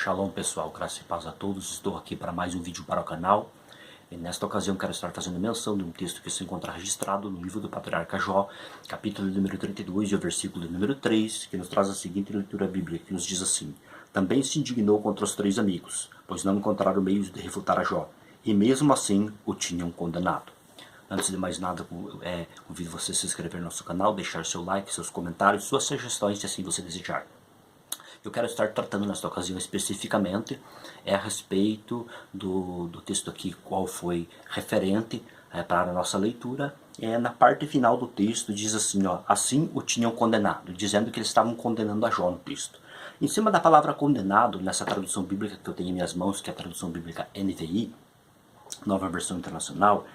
Shalom pessoal, graça e paz a todos. Estou aqui para mais um vídeo para o canal. E nesta ocasião quero estar fazendo menção de um texto que se encontra registrado no livro do Patriarca Jó, capítulo número 32 e o versículo número 3, que nos traz a seguinte leitura bíblica, que nos diz assim: Também se indignou contra os 3 amigos, pois não encontraram meios de refutar a Jó, e mesmo assim o tinham condenado. Antes de mais nada, convido você a se inscrever no nosso canal, deixar seu like, seus comentários, suas sugestões, se assim você desejar. Eu quero estar tratando nesta ocasião especificamente a respeito do texto aqui, qual foi referente para a nossa leitura. Na parte final do texto diz assim, ó, assim o tinham condenado, dizendo que eles estavam condenando a Jó no texto. Em cima da palavra condenado, nessa tradução bíblica que eu tenho em minhas mãos, que é a tradução bíblica NVI, Nova Versão Internacional,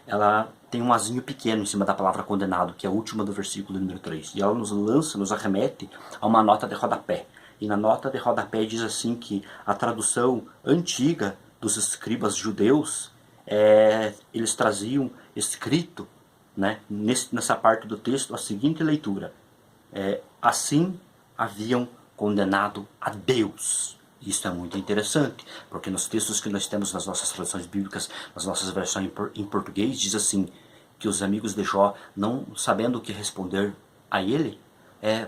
ela tem um azinho pequeno em cima da palavra condenado, que é a última do versículo número 3. E ela nos arremete a uma nota de rodapé. E na nota de rodapé diz assim que a tradução antiga dos escribas judeus, eles traziam escrito, né, nessa parte do texto a seguinte leitura: assim haviam condenado a Deus. Isso é muito interessante, porque nos textos que nós temos nas nossas traduções bíblicas, nas nossas versões em português, diz assim, que os amigos de Jó, não sabendo o que responder a ele,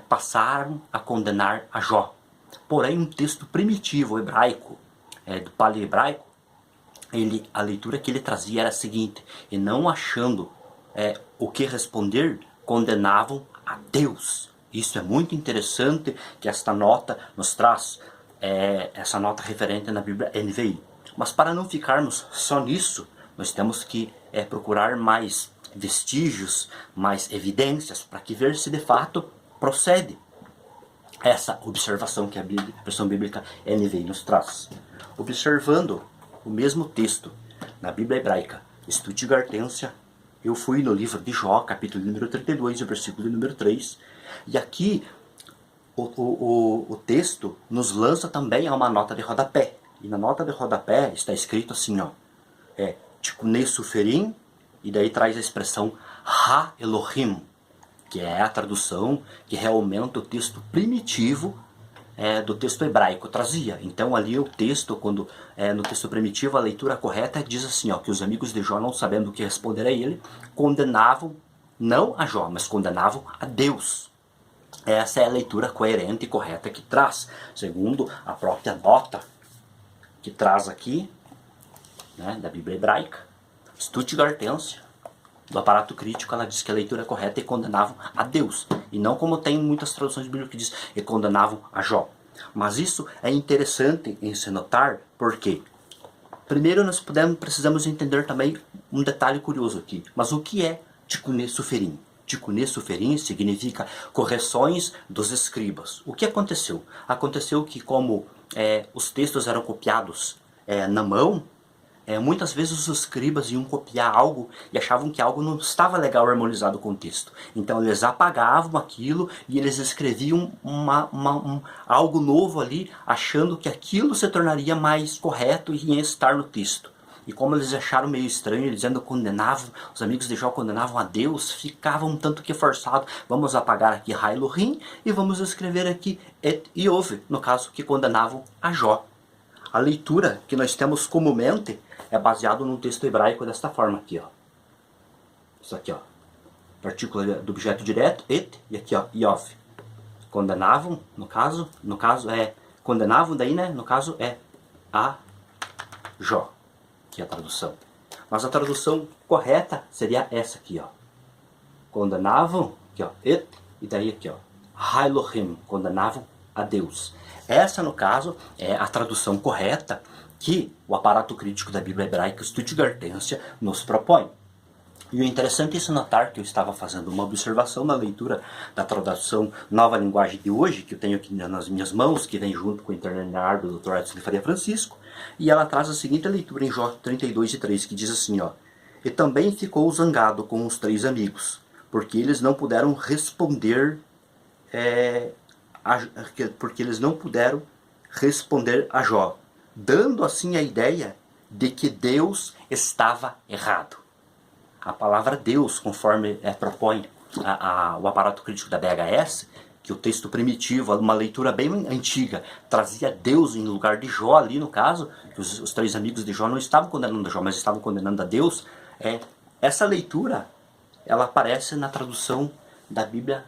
passaram a condenar a Jó. Porém, um texto primitivo hebraico, do paleo-hebraico, a leitura que ele trazia era a seguinte: e não achando o que responder, condenavam a Deus. Isso é muito interessante que esta nota nos traz, essa nota referente na Bíblia NVI. Mas para não ficarmos só nisso, nós temos que procurar mais vestígios, mais evidências, para que ver se de fato procede essa observação que a versão bíblica NVI nos traz. Observando o mesmo texto na Bíblia hebraica Stuttgartensia, eu fui no livro de Jó, capítulo número 32, versículo número 3, e aqui o texto nos lança também a uma nota de rodapé. E na nota de rodapé está escrito assim, ó, Tikunei Suferim, e daí traz a expressão Ha Elohim, que é a tradução que realmente o texto primitivo do texto hebraico trazia. Então ali o texto, quando no texto primitivo a leitura correta diz assim, ó, que os amigos de Jó, não sabendo o que responder a ele, condenavam não a Jó, mas condenavam a Deus. Essa é a leitura coerente e correta que traz, segundo a própria nota que traz aqui, né, da Bíblia hebraica, Stuttgartensia, do aparato crítico. Ela diz que a leitura correta é condenavam a Deus, e não como tem muitas traduções bíblicas que diz que condenavam a Jó. Mas isso é interessante em se notar, porque primeiro nós precisamos entender também um detalhe curioso aqui. Mas o que é Tikunei Suferim? Tikunei Suferim significa correções dos escribas. O que aconteceu? Aconteceu que como os textos eram copiados na mão, muitas vezes os escribas iam copiar algo e achavam que algo não estava legal harmonizado com o texto. Então eles apagavam aquilo e eles escreviam algo novo ali, achando que aquilo se tornaria mais correto e ia estar no texto. E como eles acharam meio estranho, eles ainda condenavam, os amigos de Jó condenavam a Deus, ficavam um tanto que forçado. Vamos apagar aqui Ha Elohim e vamos escrever aqui Et Iov, no caso que condenavam a Jó. A leitura que nós temos comumente é baseado num texto hebraico desta forma aqui, ó. Isso aqui, ó. Partícula do objeto direto, et, e aqui, ó, Iov. Condenavam, no caso condenavam daí, né, no caso a Jó, que é a tradução. Mas a tradução correta seria essa aqui, ó. Condenavam, aqui, ó, et, e daí aqui, ó, Ha Elohim, condenavam a Deus. Essa, no caso, é a tradução correta que o aparato crítico da Bíblia hebraica Stuttgartensia nos propõe. E o interessante é se notar que eu estava fazendo uma observação na leitura da tradução Nova Linguagem de hoje, que eu tenho aqui nas minhas mãos, que vem junto com o interlinear do Dr. Edson de Faria Francisco, e ela traz a seguinte leitura em Jó 32:3, que diz assim, ó, e também ficou zangado com os 3 amigos, porque eles não puderam responder a Jó, dando assim a ideia de que Deus estava errado. A palavra Deus, conforme propõe o aparato crítico da BHS, que o texto primitivo, uma leitura bem antiga, trazia Deus em lugar de Jó ali no caso, que os três amigos de Jó não estavam condenando Jó, mas estavam condenando a Deus, essa leitura, ela aparece na tradução da Bíblia,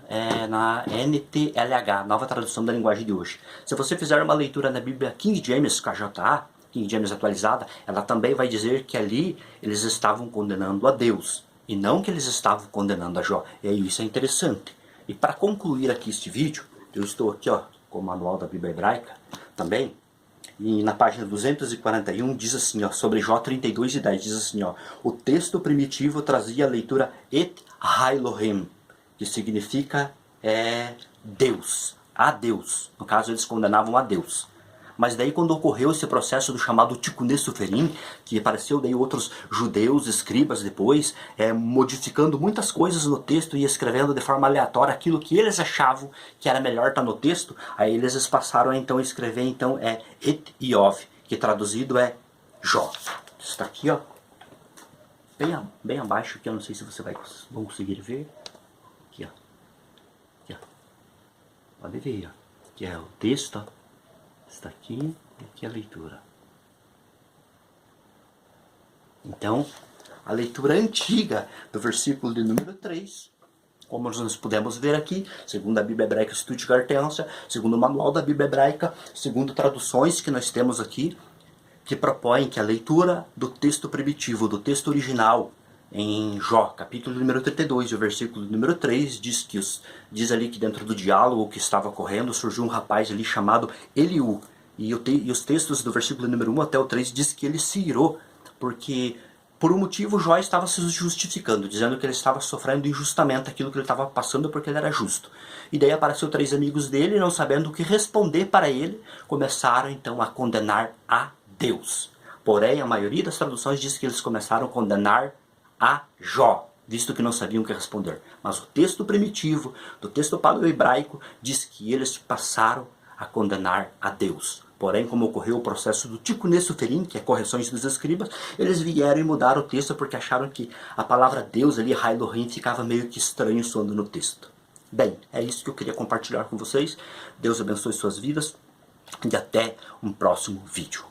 na NTLH, nova tradução da linguagem de hoje. Se você fizer uma leitura na Bíblia King James, KJA, King James atualizada, ela também vai dizer que ali eles estavam condenando a Deus, e não que eles estavam condenando a Jó. E aí isso é interessante. E para concluir aqui este vídeo, eu estou aqui com o manual da Bíblia Hebraica também, e na página 241 diz assim, sobre Jó 32:10, diz assim, o texto primitivo trazia a leitura Et Ha-Elohim, que significa Deus, a Deus. No caso, eles condenavam a Deus. Mas daí quando ocorreu esse processo do chamado Tikkun Soferim, que apareceu daí outros judeus, escribas depois, modificando muitas coisas no texto e escrevendo de forma aleatória aquilo que eles achavam que era melhor estar no texto, aí eles passaram a então escrever Et Iov, que traduzido é Jó. Está aqui, bem abaixo, que eu não sei se você vai conseguir ver. Aqui, aqui, pode ver, que é o texto, está aqui e aqui a leitura. Então, a leitura antiga do versículo de número 3, como nós podemos ver aqui, segundo a Bíblia Hebraica Stuttgartense, segundo o manual da Bíblia Hebraica, segundo traduções que nós temos aqui, que propõem que a leitura do texto primitivo, do texto original, em Jó, capítulo número 32, o versículo número 3, diz ali que dentro do diálogo que estava ocorrendo, surgiu um rapaz ali chamado Eliú. E os textos do versículo número 1 até o 3 diz que ele se irou, porque por um motivo Jó estava se justificando, dizendo que ele estava sofrendo injustamente aquilo que ele estava passando porque ele era justo. E daí apareceu três amigos dele, não sabendo o que responder para ele, começaram então a condenar a Deus. Porém, a maioria das traduções diz que eles começaram a condenar a Jó, visto que não sabiam o que responder. Mas o texto primitivo, do texto paleo-hebraico, diz que eles passaram a condenar a Deus. Porém, como ocorreu o processo do Tikkun Soferim, que é correções dos escribas, eles vieram e mudaram o texto porque acharam que a palavra Deus ali, Ha-Elohim, ficava meio que estranho soando no texto. Bem, é isso que eu queria compartilhar com vocês. Deus abençoe suas vidas e até um próximo vídeo.